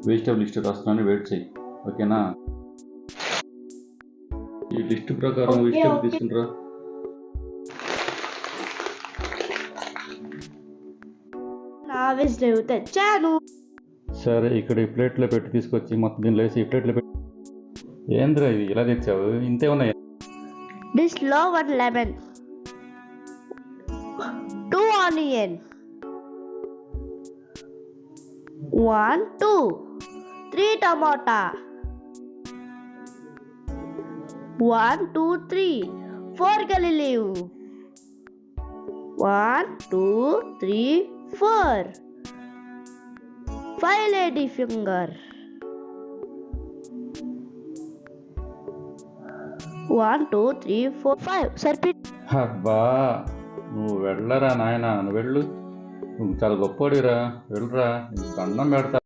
Vegetable list రాస్తున్నాను, wait చేయి. ఓకేనా? ఈ లిస్ట్ ప్రకారం వెజిటబుల్ తీసుకుంటారా. వెజిటబుల్ తెచ్చాను. సరే, ఇక్కడ ఈ ప్లేట్లో పెట్టి తీసుకొచ్చి మొత్తం దీనిలో వేసి ఈ ప్లేట్లో పెట్టి. ఏంద్రా ఇది ఇలా తెచ్చావు? ఇంతే ఉన్నాయి. డిష్లో 1 లెమన్, 2 ఆనియన్, 1 2 3 టమాటా, 1 2 3 4 curry leaf, 1 2 3 4 5 lady finger, 1 2 3 4 5 సరిపి. అబ్బా, నువ్వు వెళ్ళరా నాయనా, నువ్వు వెళ్ళు. నువ్వు చాలా గొప్పవాడిరా, వెళ్ళరా, నీకు దండం పెడతా.